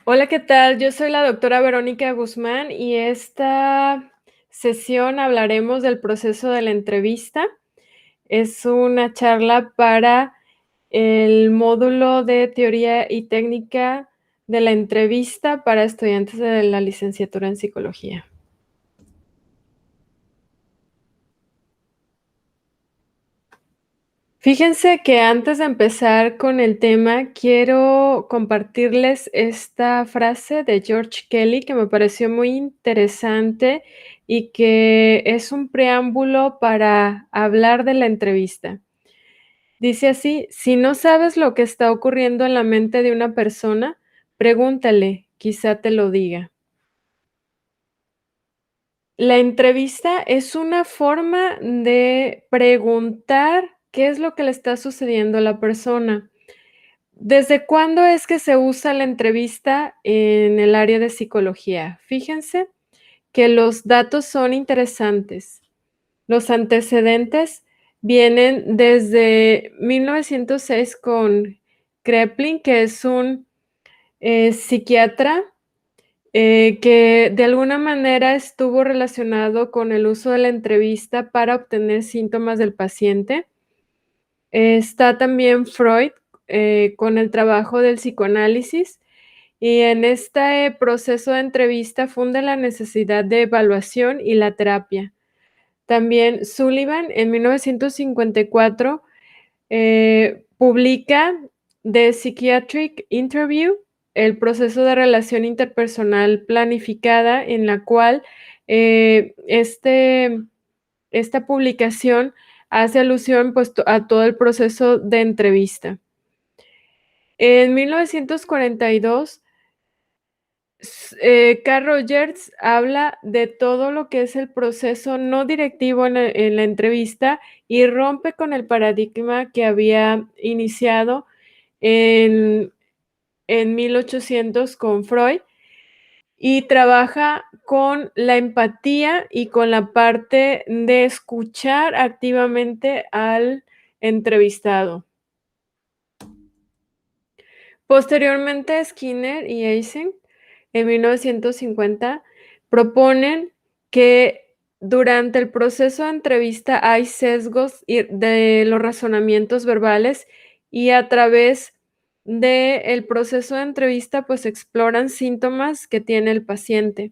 Hola, ¿qué tal? Yo soy la doctora Verónica Guzmán y esta sesión hablaremos del proceso de la entrevista. Es una charla para el módulo de teoría y técnica de la entrevista para estudiantes de la licenciatura en psicología. Fíjense que antes de empezar con el tema, quiero compartirles esta frase de George Kelly que me pareció muy interesante y que es un preámbulo para hablar de la entrevista. Dice así: si no sabes lo que está ocurriendo en la mente de una persona, pregúntale, quizá te lo diga. La entrevista es una forma de preguntar qué es lo que le está sucediendo a la persona. ¿Desde cuándo es que se usa la entrevista en el área de psicología? Fíjense que los datos son interesantes. Los antecedentes vienen desde 1906 con Kraepelin, que es un psiquiatra que de alguna manera estuvo relacionado con el uso de la entrevista para obtener síntomas del paciente. Está también Freud con el trabajo del psicoanálisis y en este proceso de entrevista funda la necesidad de evaluación y la terapia. También Sullivan en 1954 publica The Psychiatric Interview, el proceso de relación interpersonal planificada, en la cual esta publicación hace alusión pues, a todo el proceso de entrevista. En 1942, Carl Rogers habla de todo lo que es el proceso no directivo en la entrevista y rompe con el paradigma que había iniciado en, en 1800 con Freud y trabaja con la empatía y con la parte de escuchar activamente al entrevistado. Posteriormente, Skinner y Eysenck, en 1950, proponen que durante el proceso de entrevista hay sesgos de los razonamientos verbales y a través del proceso de entrevista, pues exploran síntomas que tiene el paciente.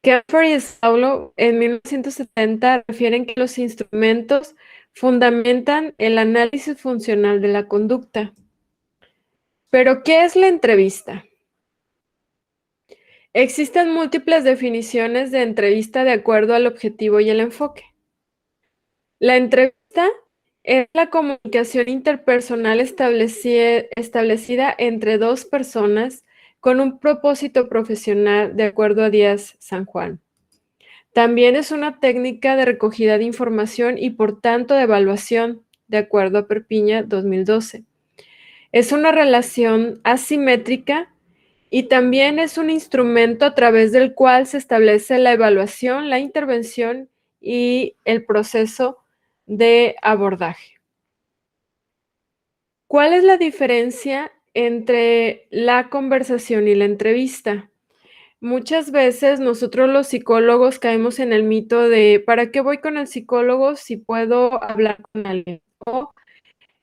Kempfer y Saulo en 1970 refieren que los instrumentos fundamentan el análisis funcional de la conducta. Pero, ¿qué es la entrevista? Existen múltiples definiciones de entrevista de acuerdo al objetivo y el enfoque. La entrevista es la comunicación interpersonal establecida entre dos personas con un propósito profesional, de acuerdo a Díaz San Juan. También es una técnica de recogida de información y, por tanto, de evaluación, de acuerdo a Perpiña 2012. Es una relación asimétrica y también es un instrumento a través del cual se establece la evaluación, la intervención y el proceso de abordaje. ¿Cuál es la diferencia entre la conversación y la entrevista? Muchas veces nosotros los psicólogos caemos en el mito de ¿para qué voy con el psicólogo si puedo hablar con alguien? O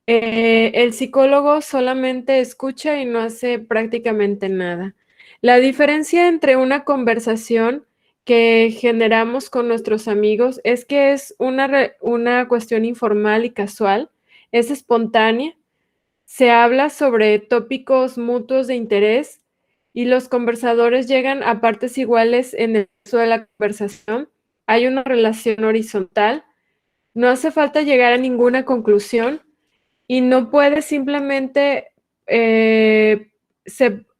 el psicólogo solamente escucha y no hace prácticamente nada. La diferencia entre una conversación que generamos con nuestros amigos es que es una cuestión informal y casual, es espontánea, se habla sobre tópicos mutuos de interés y los conversadores llegan a partes iguales en el curso de la conversación. Hay una relación horizontal, no hace falta llegar a ninguna conclusión y no puede simplemente,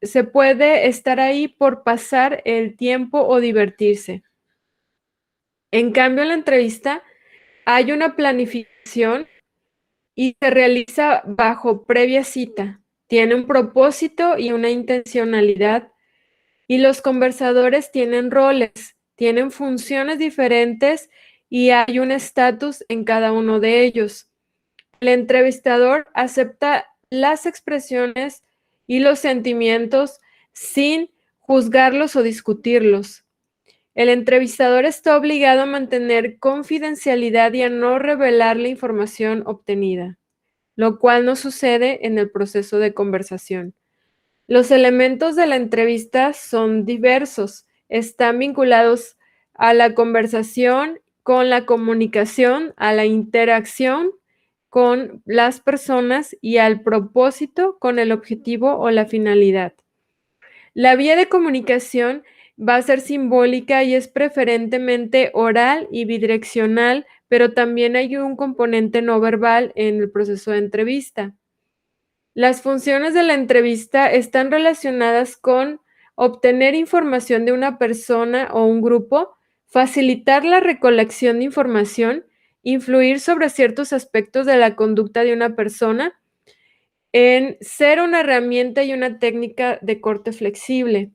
se puede estar ahí por pasar el tiempo o divertirse. En cambio, en la entrevista hay una planificación y se realiza bajo previa cita. Tiene un propósito y una intencionalidad y los conversadores tienen roles, tienen funciones diferentes y hay un estatus en cada uno de ellos. El entrevistador acepta las expresiones y los sentimientos sin juzgarlos o discutirlos. El entrevistador está obligado a mantener confidencialidad y a no revelar la información obtenida, lo cual no sucede en el proceso de conversación. Los elementos de la entrevista son diversos, están vinculados a la conversación, con la comunicación, a la interacción con las personas y al propósito con el objetivo o la finalidad. La vía de comunicación va a ser simbólica y es preferentemente oral y bidireccional, pero también hay un componente no verbal en el proceso de entrevista. Las funciones de la entrevista están relacionadas con obtener información de una persona o un grupo, facilitar la recolección de información, influir sobre ciertos aspectos de la conducta de una persona, en ser una herramienta y una técnica de corte flexible.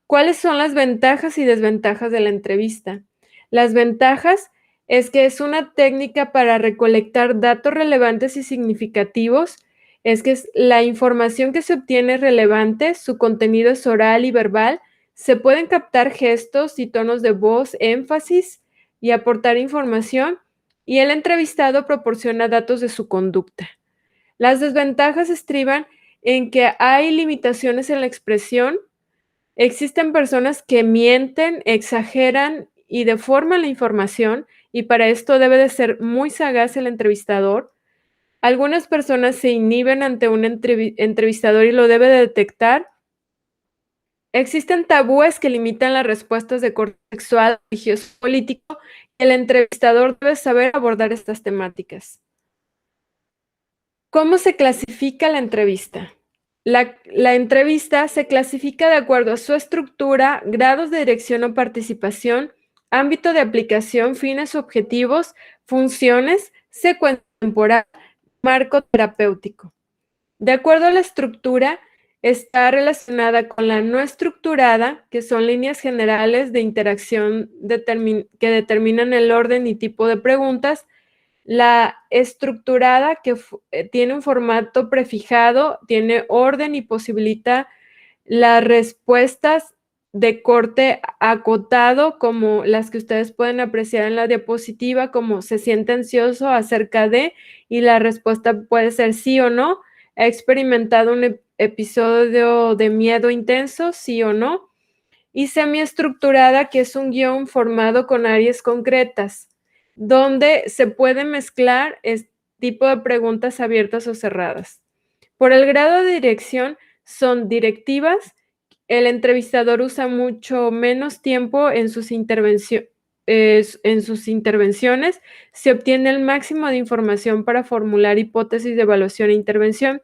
¿Cuáles son las ventajas y desventajas de la entrevista? Las ventajas es que es una técnica para recolectar datos relevantes y significativos, es que la información que se obtiene es relevante, su contenido es oral y verbal, se pueden captar gestos y tonos de voz, énfasis y aportar información, y el entrevistado proporciona datos de su conducta. Las desventajas estriban en que hay limitaciones en la expresión. Existen personas que mienten, exageran y deforman la información, y para esto debe de ser muy sagaz el entrevistador. Algunas personas se inhiben ante un entrevistador y lo debe de detectar. Existen tabúes que limitan las respuestas de corte sexual, religioso, político. El entrevistador debe saber abordar estas temáticas. ¿Cómo se clasifica la entrevista? La entrevista se clasifica de acuerdo a su estructura, grados de dirección o participación, ámbito de aplicación, fines, objetivos, funciones, secuencia temporal, marco terapéutico. De acuerdo a la estructura, está relacionada con la no estructurada, que son líneas generales de interacción que determinan el orden y tipo de preguntas. La estructurada, que tiene un formato prefijado, tiene orden y posibilita las respuestas de corte acotado, como las que ustedes pueden apreciar en la diapositiva, como se siente ansioso acerca de, y la respuesta puede ser sí o no. ¿Ha experimentado un episodio de miedo intenso? Sí o no. Y semiestructurada, que es un guión formado con áreas concretas, donde se puede mezclar este tipo de preguntas abiertas o cerradas. Por el grado de dirección, son directivas. El entrevistador usa mucho menos tiempo en sus intervenciones. Se obtiene el máximo de información para formular hipótesis de evaluación e intervención.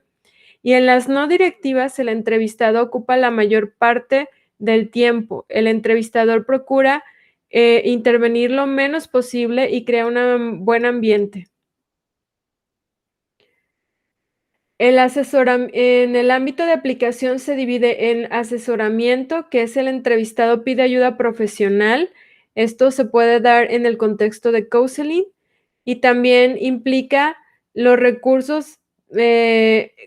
Y en las no directivas, el entrevistado ocupa la mayor parte del tiempo. El entrevistador procura intervenir lo menos posible y crea un buen ambiente. En el ámbito de aplicación se divide en asesoramiento, que es el entrevistado pide ayuda profesional. Esto se puede dar en el contexto de counseling, y también implica los recursos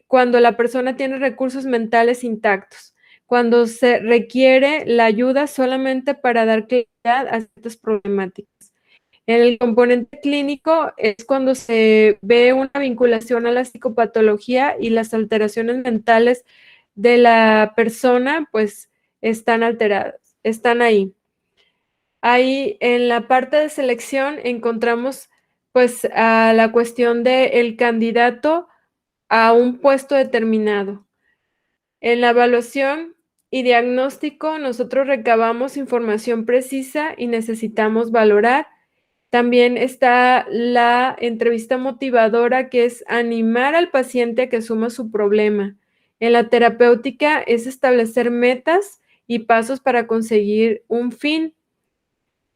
cuando la persona tiene recursos mentales intactos, cuando se requiere la ayuda solamente para dar claridad a ciertas problemáticas. El componente clínico es cuando se ve una vinculación a la psicopatología y las alteraciones mentales de la persona, pues están alteradas, están ahí. Ahí en la parte de selección encontramos pues a la cuestión del candidato a un puesto determinado. En la evaluación y diagnóstico nosotros recabamos información precisa y necesitamos valorar. También está la entrevista motivadora, que es animar al paciente a que asuma su problema. En la terapéutica es establecer metas y pasos para conseguir un fin.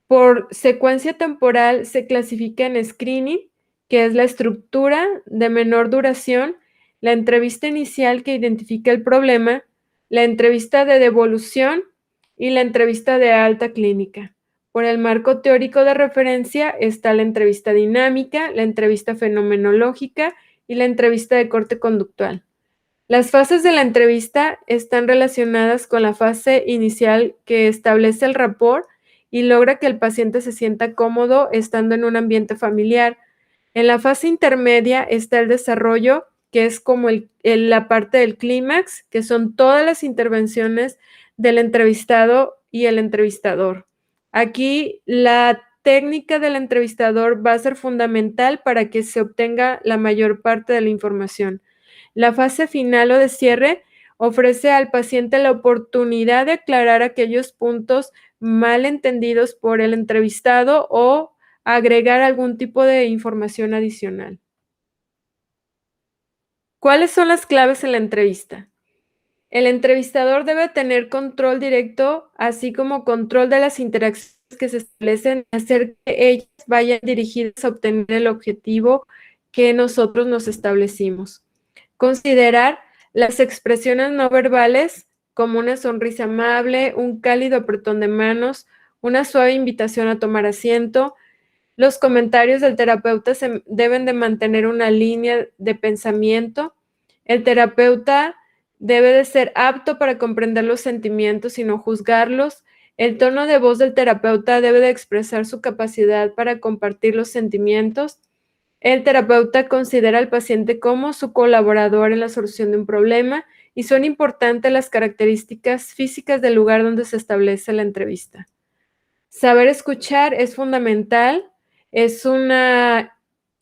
Por secuencia temporal se clasifica en screening, que es la estructura de menor duración, la entrevista inicial que identifica el problema, la entrevista de devolución y la entrevista de alta clínica. Por el marco teórico de referencia está la entrevista dinámica, la entrevista fenomenológica y la entrevista de corte conductual. Las fases de la entrevista están relacionadas con la fase inicial que establece el rapport y logra que el paciente se sienta cómodo estando en un ambiente familiar. En la fase intermedia está el desarrollo, que es como la parte del clímax, que son todas las intervenciones del entrevistado y el entrevistador. Aquí la técnica del entrevistador va a ser fundamental para que se obtenga la mayor parte de la información. La fase final o de cierre ofrece al paciente la oportunidad de aclarar aquellos puntos mal entendidos por el entrevistado o agregar algún tipo de información adicional. ¿Cuáles son las claves en la entrevista? El entrevistador debe tener control directo, así como control de las interacciones que se establecen, hacer que ellas vayan dirigidas a obtener el objetivo que nosotros nos establecimos. Considerar las expresiones no verbales como una sonrisa amable, un cálido apretón de manos, una suave invitación a tomar asiento. Los comentarios del terapeuta deben de mantener una línea de pensamiento. El terapeuta debe de ser apto para comprender los sentimientos y no juzgarlos. El tono de voz del terapeuta debe de expresar su capacidad para compartir los sentimientos. El terapeuta considera al paciente como su colaborador en la solución de un problema y son importantes las características físicas del lugar donde se establece la entrevista. Saber escuchar es fundamental, es una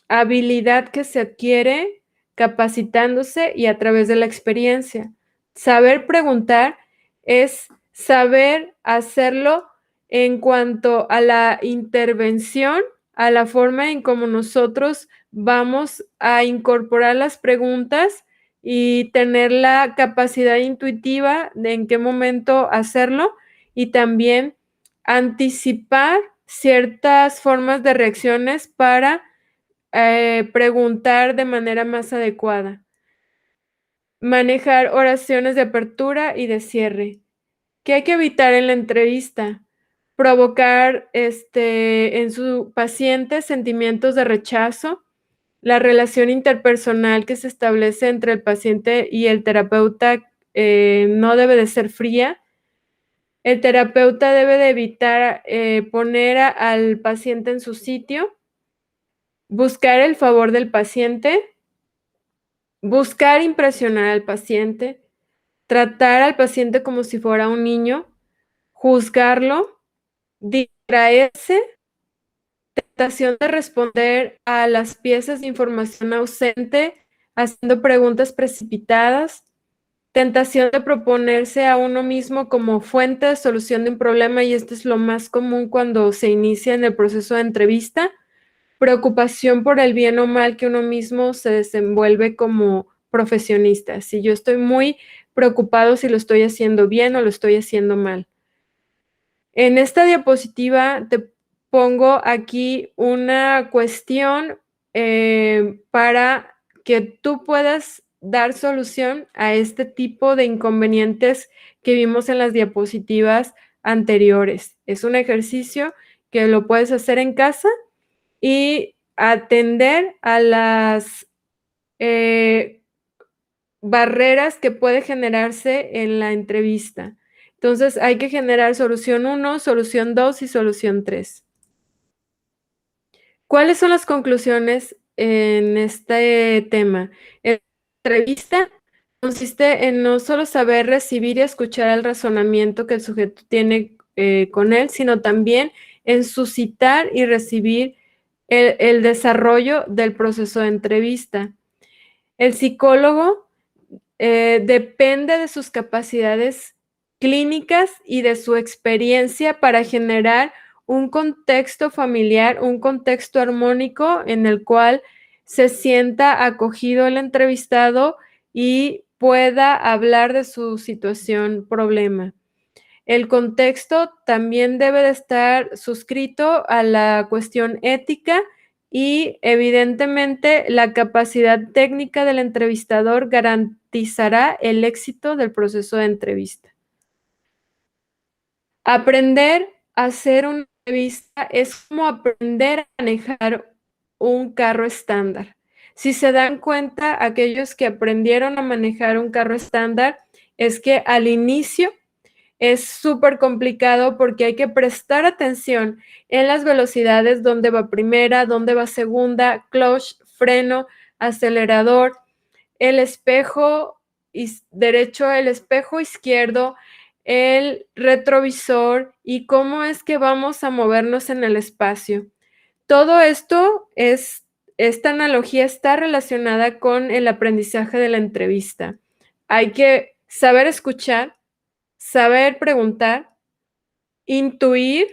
habilidad que se adquiere capacitándose y a través de la experiencia. Saber preguntar es saber hacerlo en cuanto a la intervención, a la forma en cómo nosotros vamos a incorporar las preguntas y tener la capacidad intuitiva de en qué momento hacerlo y también anticipar ciertas formas de reacciones para preguntar de manera más adecuada. Manejar oraciones de apertura y de cierre. ¿Qué hay que evitar en la entrevista? Provocar en su paciente sentimientos de rechazo. La relación interpersonal que se establece entre el paciente y el terapeuta no debe de ser fría. El terapeuta debe de evitar poner al paciente en su sitio, buscar el favor del paciente, buscar impresionar al paciente, tratar al paciente como si fuera un niño, juzgarlo, distraerse, tentación de responder a las piezas de información ausente, haciendo preguntas precipitadas, tentación de proponerse a uno mismo como fuente de solución de un problema, y esto es lo más común cuando se inicia en el proceso de entrevista. Preocupación por el bien o mal que uno mismo se desenvuelve como profesionista. Si yo estoy muy preocupado si lo estoy haciendo bien o lo estoy haciendo mal. En esta diapositiva te pongo aquí una cuestión para que tú puedas dar solución a este tipo de inconvenientes que vimos en las diapositivas anteriores. Es un ejercicio que lo puedes hacer en casa y atender a las barreras que puede generarse en la entrevista. Entonces, hay que generar solución 1, solución 2 y solución 3. ¿Cuáles son las conclusiones en este tema? La entrevista consiste en no solo saber recibir y escuchar el razonamiento que el sujeto tiene con él, sino también en suscitar y recibir el desarrollo del proceso de entrevista. El psicólogo depende de sus capacidades clínicas y de su experiencia para generar un contexto familiar, un contexto armónico en el cual se sienta acogido el entrevistado y pueda hablar de su situación, problema. El contexto también debe de estar suscrito a la cuestión ética y evidentemente la capacidad técnica del entrevistador garantizará el éxito del proceso de entrevista. Aprender a hacer una entrevista es como aprender a manejar un carro estándar. Si se dan cuenta, aquellos que aprendieron a manejar un carro estándar, es que al inicio es súper complicado porque hay que prestar atención en las velocidades, dónde va primera, dónde va segunda, clutch, freno, acelerador, el espejo derecho, el espejo izquierdo, el retrovisor y cómo es que vamos a movernos en el espacio. Todo esto esta analogía está relacionada con el aprendizaje de la entrevista. Hay que saber escuchar, saber preguntar, intuir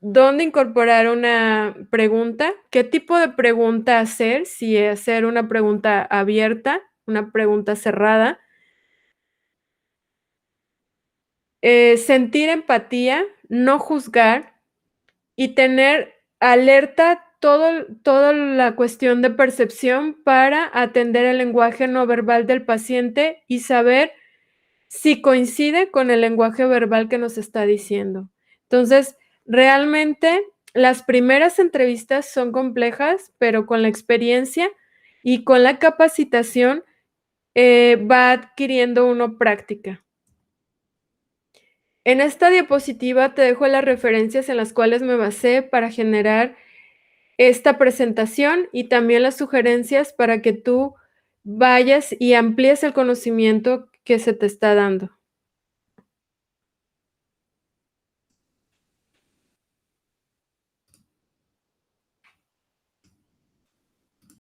dónde incorporar una pregunta, qué tipo de pregunta hacer, si hacer una pregunta abierta, una pregunta cerrada. Sentir empatía, no juzgar y tener alerta toda la cuestión de percepción para atender el lenguaje no verbal del paciente y saber si coincide con el lenguaje verbal que nos está diciendo. Entonces, realmente las primeras entrevistas son complejas, pero con la experiencia y con la capacitación, va adquiriendo uno práctica. En esta diapositiva te dejo las referencias en las cuales me basé para generar esta presentación y también las sugerencias para que tú vayas y amplíes el conocimiento que se te está dando.